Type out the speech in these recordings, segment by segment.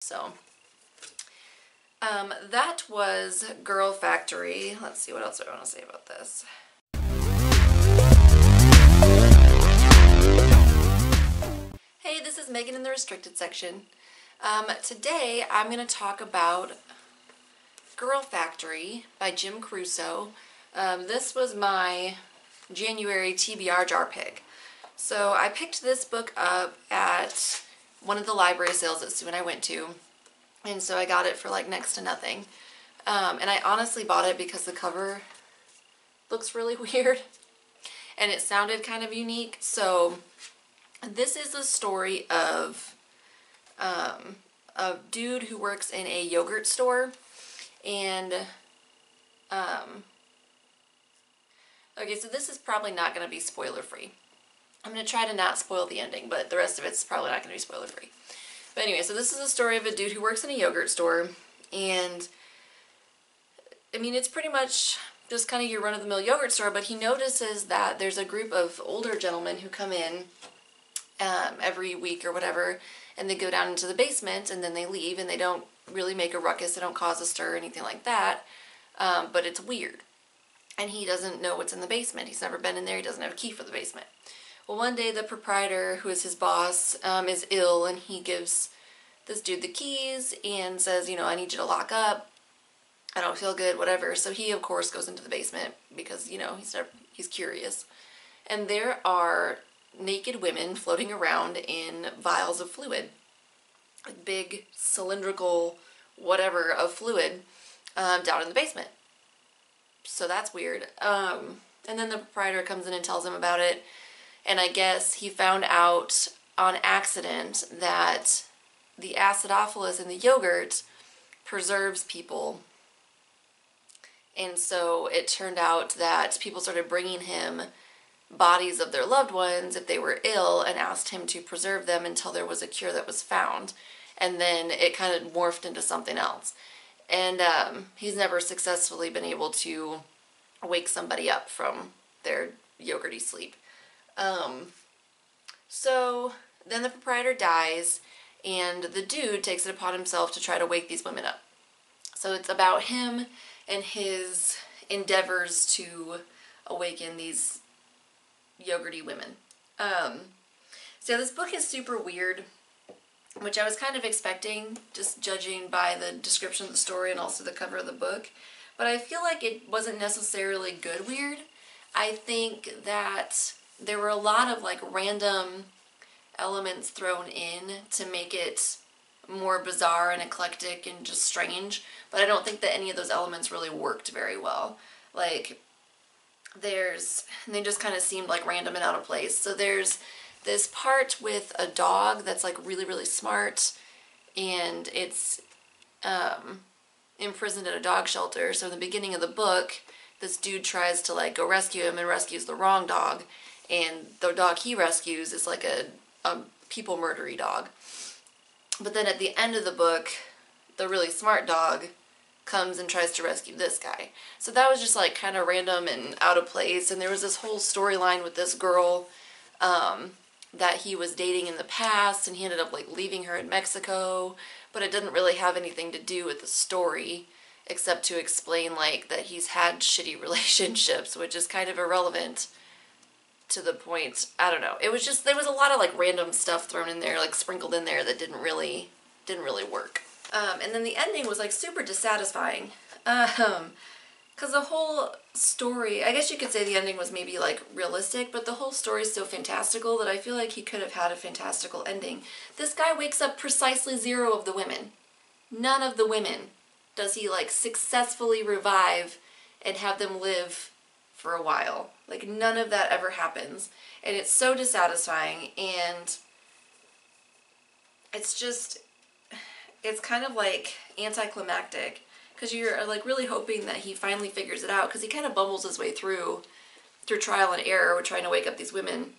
So, that was Girl Factory. Let's see, what else do I want to say about this? Hey, this is Megan in the restricted section. Today I'm going to talk about Girl Factory by Jim Krusoe. This was my January TBR Jar pick. So I picked this book up at one of the library sales that Sue and I went to, and so I got it for like next to nothing. And I honestly bought it because the cover looks really weird and it sounded kind of unique. So this is a story of a dude who works in a yogurt store, and okay, so this is probably not going to be spoiler free. I'm going to try to not spoil the ending, but the rest of it's probably not going to be spoiler free. But anyway, so this is a story of a dude who works in a yogurt store, and I mean, it's pretty much just kind of your run-of-the-mill yogurt store, but he notices that there's a group of older gentlemen who come in every week or whatever, and they go down into the basement, and then they leave, and they don't really make a ruckus, they don't cause a stir or anything like that, but it's weird. And he doesn't know what's in the basement. He's never been in there. He doesn't have a key for the basement. Well, one day the proprietor, who is his boss, is ill, and he gives this dude the keys and says, you know, I need you to lock up. I don't feel good, whatever. So he, of course, goes into the basement because, you know, he's curious. And there are naked women floating around in vials of fluid, like big cylindrical whatever of fluid down in the basement. So that's weird. And then the proprietor comes in and tells him about it. And I guess he found out on accident that the acidophilus in the yogurt preserves people. And so it turned out that people started bringing him bodies of their loved ones if they were ill and asked him to preserve them until there was a cure that was found. And then it kind of morphed into something else. And he's never successfully been able to wake somebody up from their yogurty sleep. So then the proprietor dies, and the dude takes it upon himself to try to wake these women up. So it's about him and his endeavors to awaken these yogurty women. So this book is super weird, which I was kind of expecting, just judging by the description of the story and also the cover of the book. But I feel like it wasn't necessarily good weird. I think that there were a lot of like random elements thrown in to make it more bizarre and eclectic and just strange. But I don't think that any of those elements really worked very well. Like, they just kind of seemed like random and out of place. So there's this part with a dog that's like really, really smart, and it's imprisoned at a dog shelter. So in the beginning of the book, this dude tries to like go rescue him and rescues the wrong dog, and the dog he rescues is like a people murdery dog. But then at the end of the book, the really smart dog comes and tries to rescue this guy. So that was just like kind of random and out of place. And there was this whole storyline with this girl that he was dating in the past, and he ended up like leaving her in Mexico, but it didn't really have anything to do with the story except to explain like that he's had shitty relationships, which is kind of irrelevant to the point. I don't know. It was just, there was a lot of like random stuff thrown in there, like sprinkled in there, that didn't really work. And then the ending was like super dissatisfying. Because the whole story, I guess you could say the ending was maybe like realistic, but the whole story is so fantastical that I feel like he could have had a fantastical ending. This guy wakes up precisely 0 of the women. None of the women does he like successfully revive and have them live for a while. Like, none of that ever happens. And it's so dissatisfying, and it's just, it's kind of like anticlimactic, because you're like really hoping that he finally figures it out, because he kind of bumbles his way through trial and error with trying to wake up these women.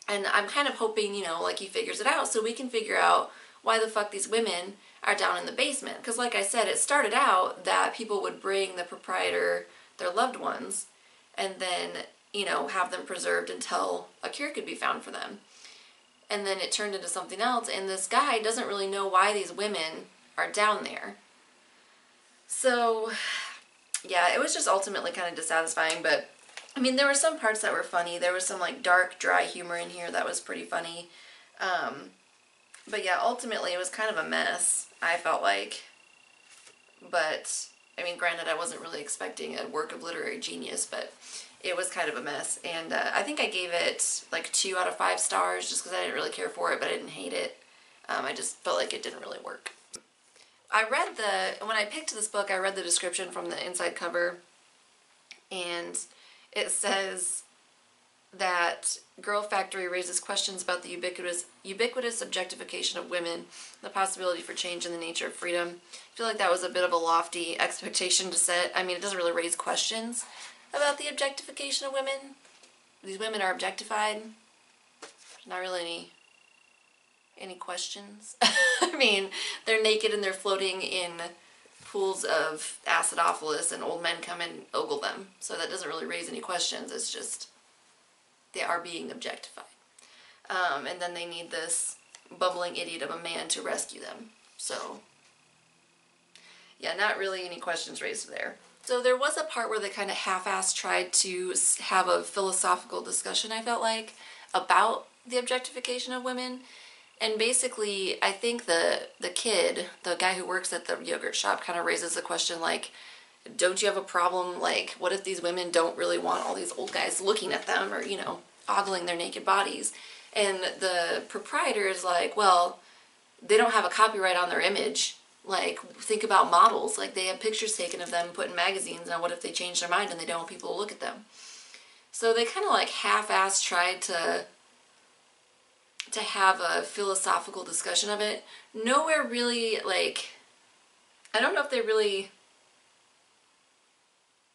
And I'm kind of hoping, you know, like he figures it out so we can figure out why the fuck these women are down in the basement. Because like I said, it started out that people would bring the proprietor their loved ones and then, you know, have them preserved until a cure could be found for them. and then it turned into something else, and this guy doesn't really know why these women are down there. So, yeah, it was just ultimately kind of dissatisfying, but, I mean, there were some parts that were funny. There was some, like, dark, dry humor in here that was pretty funny. But, yeah, ultimately, it was kind of a mess, I felt like. But, I mean, granted, I wasn't really expecting a work of literary genius, but it was kind of a mess. And I think I gave it, like, 2 out of 5 stars, just because I didn't really care for it, but I didn't hate it. I just felt like it didn't really work. When I picked this book, I read the description from the inside cover, and it says that Girl Factory raises questions about the ubiquitous objectification of women, the possibility for change in the nature of freedom. I feel like that was a bit of a lofty expectation to set. I mean, it doesn't really raise questions about the objectification of women. These women are objectified. Not really any questions. I mean, they're naked and they're floating in pools of acidophilus and old men come and ogle them. So that doesn't really raise any questions. It's just they are being objectified. And then they need this bumbling idiot of a man to rescue them. So, yeah, not really any questions raised there. So there was a part where they kind of half-assed tried to have a philosophical discussion, I felt like, about the objectification of women. And basically, I think the kid, the guy who works at the yogurt shop, kind of raises a question like, don't you have a problem, like, what if these women don't really want all these old guys looking at them or, you know, ogling their naked bodies? And the proprietor is like, well, they don't have a copyright on their image. Like, think about models. Like, they have pictures taken of them put in magazines. Now, what if they change their mind and they don't want people to look at them? So they kind of, like, half-assed tried to have a philosophical discussion of it. Nowhere really, like, I don't know if they really,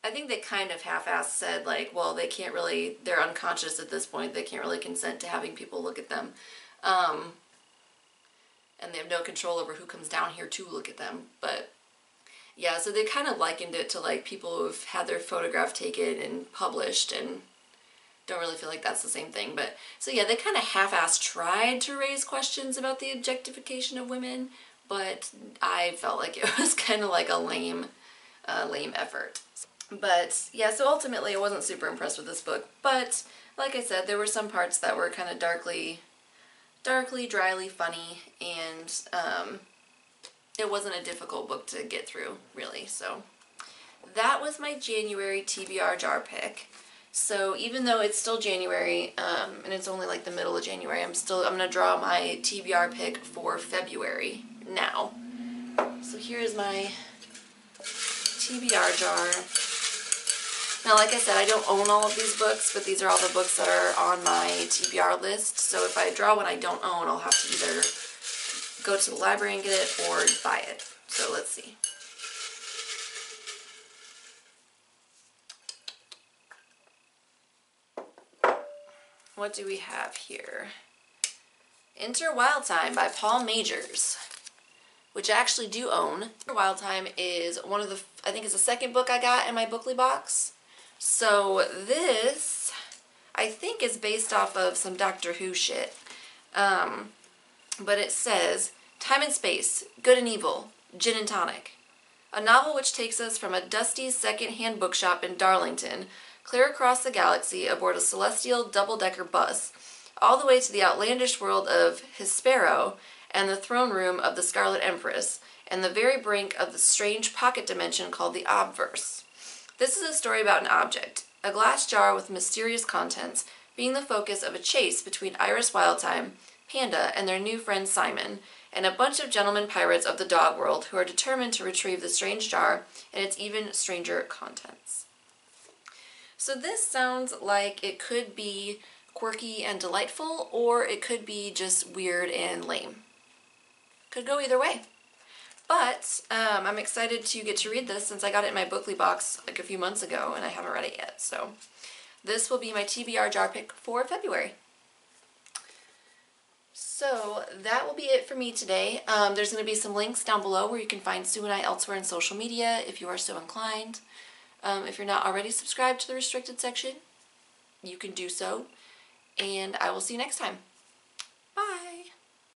I think they kind of half-assed said, like, well, they can't really, they're unconscious at this point, they can't really consent to having people look at them. And they have no control over who comes down here to look at them. But, yeah, so they kind of likened it to, like, people who've had their photograph taken and published, and don't really feel like that's the same thing. But, so yeah, they kind of half-assed tried to raise questions about the objectification of women, but I felt like it was kind of like a lame effort. But, yeah, so ultimately I wasn't super impressed with this book, but, like I said, there were some parts that were kind of darkly, dryly funny, and it wasn't a difficult book to get through, really. So that was my January TBR jar pick. So even though it's still January, and it's only like the middle of January, I'm gonna draw my TBR pick for February now. So here's my TBR jar. Now, like I said, I don't own all of these books, but these are all the books that are on my TBR list. So if I draw one I don't own, I'll have to either go to the library and get it or buy it. So let's see. What do we have here? Enter Wild Time by Paul Majors, which I actually do own. Wild Time is one of the, I think it's the second book I got in my Bookly box. So this, I think, is based off of some Doctor Who shit. But it says, Time and Space, Good and Evil, Gin and Tonic. A novel which takes us from a dusty second-hand bookshop in Darlington, clear across the galaxy aboard a celestial double-decker bus, all the way to the outlandish world of Hespero and the throne room of the Scarlet Empress, and the very brink of the strange pocket dimension called the Obverse. This is a story about an object, a glass jar with mysterious contents, being the focus of a chase between Iris Wildtime, Panda, and their new friend Simon, and a bunch of gentlemen pirates of the dog world who are determined to retrieve the strange jar and its even stranger contents. So this sounds like it could be quirky and delightful, or it could be just weird and lame. Could go either way. But I'm excited to get to read this since I got it in my Bookly box like a few months ago and I haven't read it yet. So this will be my TBR jar pick for February. So that will be it for me today. There's going to be some links down below where you can find Sue and I elsewhere in social media if you are so inclined. If you're not already subscribed to the restricted section, you can do so. And I will see you next time. Bye!